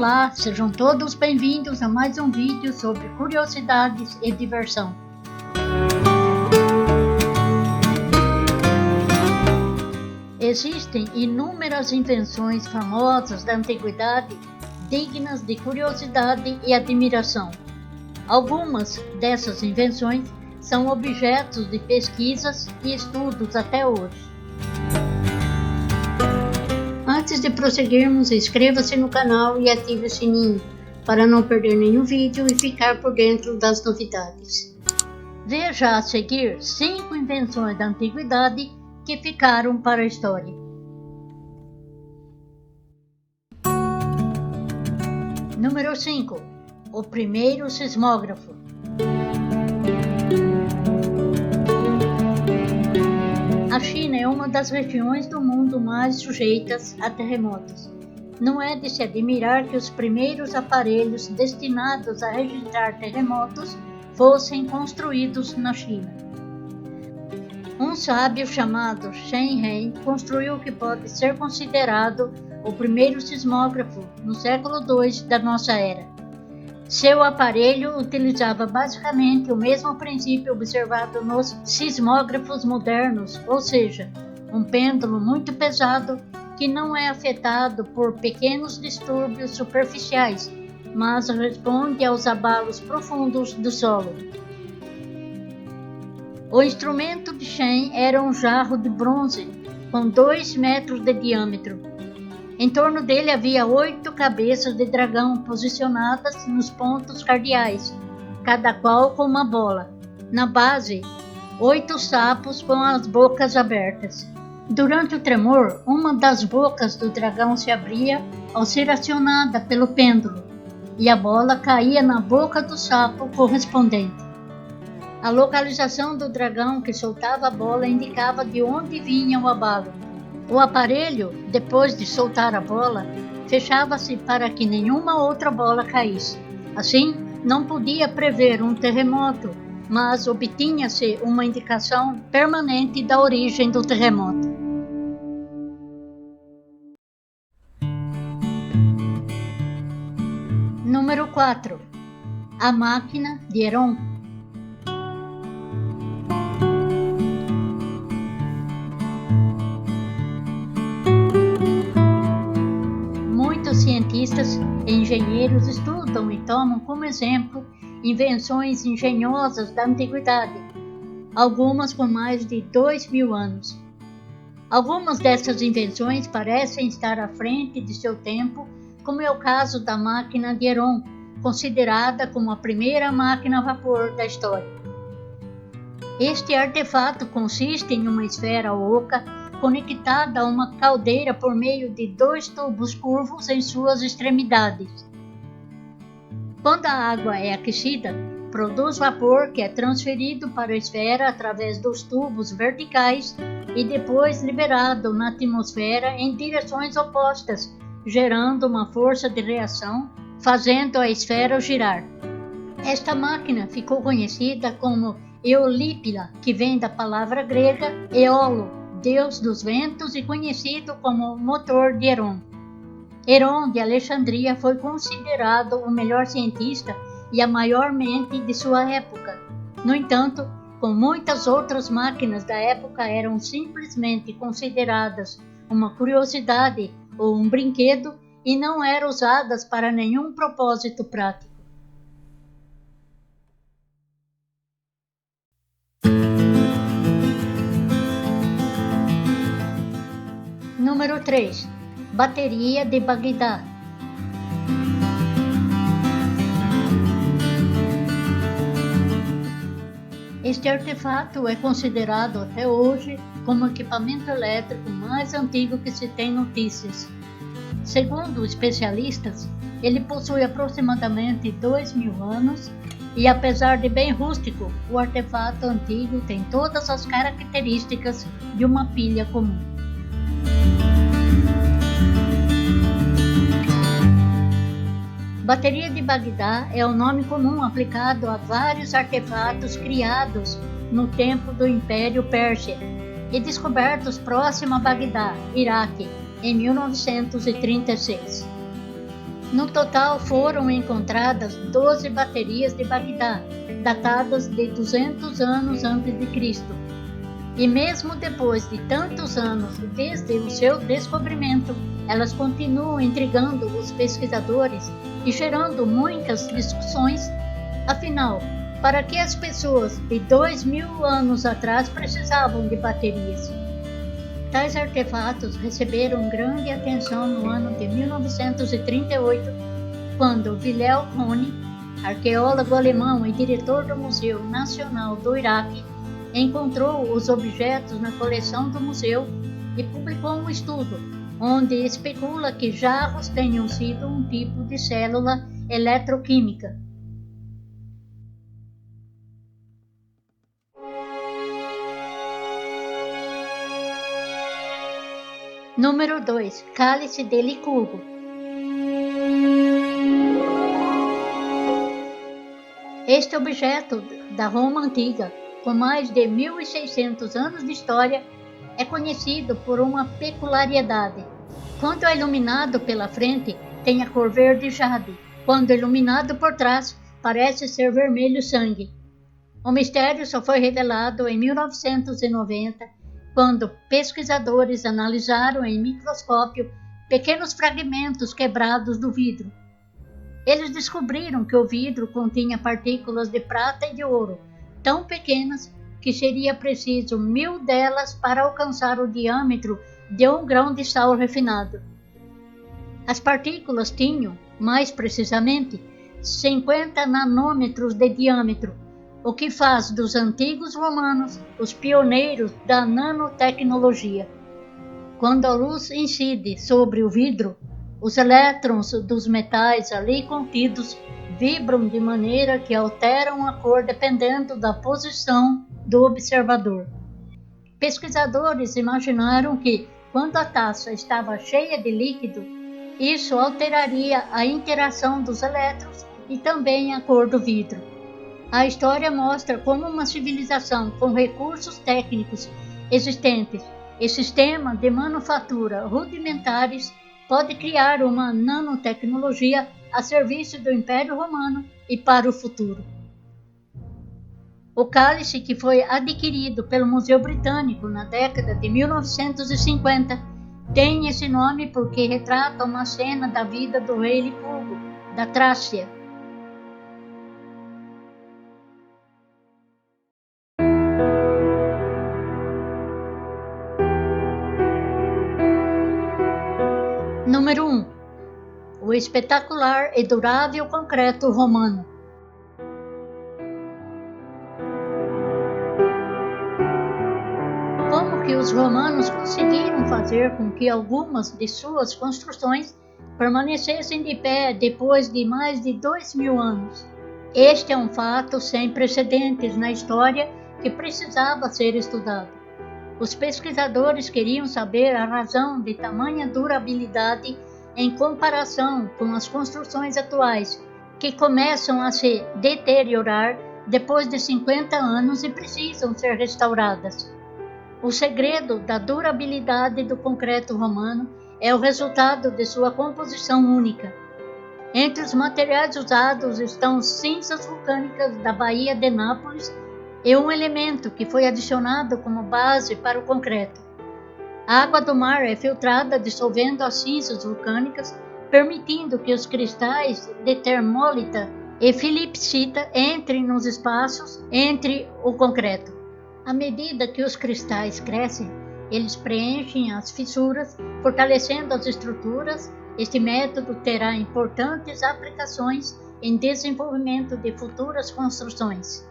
Olá, sejam todos bem-vindos a mais um vídeo sobre curiosidades e diversão. Existem inúmeras invenções famosas da antiguidade, dignas de curiosidade e admiração. Algumas dessas invenções são objetos de pesquisas e estudos até hoje. Antes de prosseguirmos, inscreva-se no canal e ative o sininho para não perder nenhum vídeo e ficar por dentro das novidades. Veja a seguir 5 invenções da antiguidade que ficaram para a história. Número 5. O primeiro sismógrafo. A China é uma das regiões do mundo mais sujeitas a terremotos. Não é de se admirar que os primeiros aparelhos destinados a registrar terremotos fossem construídos na China. Um sábio chamado Shen He construiu o que pode ser considerado o primeiro sismógrafo no século II da nossa era. Seu aparelho utilizava basicamente o mesmo princípio observado nos sismógrafos modernos, ou seja, um pêndulo muito pesado que não é afetado por pequenos distúrbios superficiais, mas responde aos abalos profundos do solo. O instrumento de Shen era um jarro de bronze com 2 metros de diâmetro. Em torno dele havia 8 cabeças de dragão posicionadas nos pontos cardeais, cada qual com uma bola. Na base, 8 sapos com as bocas abertas. Durante o tremor, uma das bocas do dragão se abria ao ser acionada pelo pêndulo, e a bola caía na boca do sapo correspondente. A localização do dragão que soltava a bola indicava de onde vinha o abalo. O aparelho, depois de soltar a bola, fechava-se para que nenhuma outra bola caísse. Assim, não podia prever um terremoto, mas obtinha-se uma indicação permanente da origem do terremoto. Número 4. A máquina de Heron. Cientistas e engenheiros estudam e tomam como exemplo invenções engenhosas da antiguidade, algumas com mais de 2000 anos. Algumas dessas invenções parecem estar à frente de seu tempo, como é o caso da máquina de Heron, considerada como a primeira máquina a vapor da história. Este artefato consiste em uma esfera oca conectada a uma caldeira por meio de 2 tubos curvos em suas extremidades. Quando a água é aquecida, produz vapor que é transferido para a esfera através dos tubos verticais e depois liberado na atmosfera em direções opostas, gerando uma força de reação, fazendo a esfera girar. Esta máquina ficou conhecida como Eolípila, que vem da palavra grega eolo, deus dos ventos, e conhecido como motor de Heron. Heron de Alexandria foi considerado o melhor cientista e a maior mente de sua época. No entanto, como muitas outras máquinas da época eram simplesmente consideradas uma curiosidade ou um brinquedo e não eram usadas para nenhum propósito prático. Número 3. Bateria de Bagdá. Este artefato é considerado até hoje como o equipamento elétrico mais antigo que se tem notícias. Segundo especialistas, ele possui aproximadamente 2000 anos e, apesar de bem rústico, o artefato antigo tem todas as características de uma pilha comum. Bateria de Bagdá é o nome comum aplicado a vários artefatos criados no tempo do Império Persa e descobertos próximo a Bagdá, Iraque, em 1936. No total foram encontradas 12 baterias de Bagdá, datadas de 200 anos antes de Cristo. E mesmo depois de tantos anos desde o seu descobrimento, elas continuam intrigando os pesquisadores e gerando muitas discussões. Afinal, para que as pessoas de 2000 anos atrás precisavam de baterias? Tais artefatos receberam grande atenção no ano de 1938, quando Wilhelm König, arqueólogo alemão e diretor do Museu Nacional do Iraque, encontrou os objetos na coleção do museu e publicou um estudo, onde especula que jarros tenham sido um tipo de célula eletroquímica. Número 2. Cálice de Licurgo. Este objeto da Roma Antiga, com mais de 1.600 anos de história, é conhecido por uma peculiaridade. Quando é iluminado pela frente, tem a cor verde jade. Quando iluminado por trás, parece ser vermelho sangue. O mistério só foi revelado em 1990, quando pesquisadores analisaram em microscópio pequenos fragmentos quebrados do vidro. Eles descobriram que o vidro continha partículas de prata e de ouro, tão pequenas que seria preciso 1000 delas para alcançar o diâmetro de um grão de sal refinado. As partículas tinham, mais precisamente, 50 nanômetros de diâmetro, o que faz dos antigos romanos os pioneiros da nanotecnologia. Quando a luz incide sobre o vidro, os elétrons dos metais ali contidos vibram de maneira que alteram a cor dependendo da posição do observador. Pesquisadores imaginaram que, quando a taça estava cheia de líquido, isso alteraria a interação dos elétrons e também a cor do vidro. A história mostra como uma civilização com recursos técnicos existentes e sistema de manufatura rudimentares pode criar uma nanotecnologia a serviço do Império Romano e para o futuro. O cálice, que foi adquirido pelo Museu Britânico na década de 1950, tem esse nome porque retrata uma cena da vida do rei Licurgo, da Trácia. Número 1. O espetacular e durável concreto romano. Como que os romanos conseguiram fazer com que algumas de suas construções permanecessem de pé depois de mais de 2000 anos? Este é um fato sem precedentes na história que precisava ser estudado. Os pesquisadores queriam saber a razão de tamanha durabilidade em comparação com as construções atuais, que começam a se deteriorar depois de 50 anos e precisam ser restauradas. O segredo da durabilidade do concreto romano é o resultado de sua composição única. Entre os materiais usados estão cinzas vulcânicas da Baía de Nápoles e um elemento que foi adicionado como base para o concreto. A água do mar é filtrada dissolvendo as cinzas vulcânicas, permitindo que os cristais de termólita e filipsita entrem nos espaços entre o concreto. À medida que os cristais crescem, eles preenchem as fissuras, fortalecendo as estruturas. Este método terá importantes aplicações em desenvolvimento de futuras construções.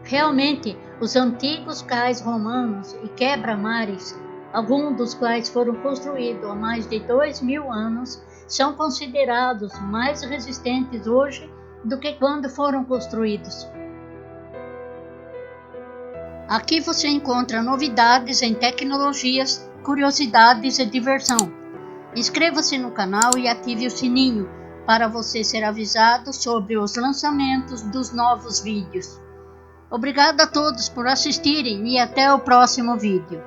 Realmente, os antigos cais romanos e quebra-mares, alguns dos quais foram construídos há mais de 2000 anos, são considerados mais resistentes hoje do que quando foram construídos. Aqui você encontra novidades em tecnologias, curiosidades e diversão. Inscreva-se no canal e ative o sininho para você ser avisado sobre os lançamentos dos novos vídeos. Obrigado a todos por assistirem e até o próximo vídeo.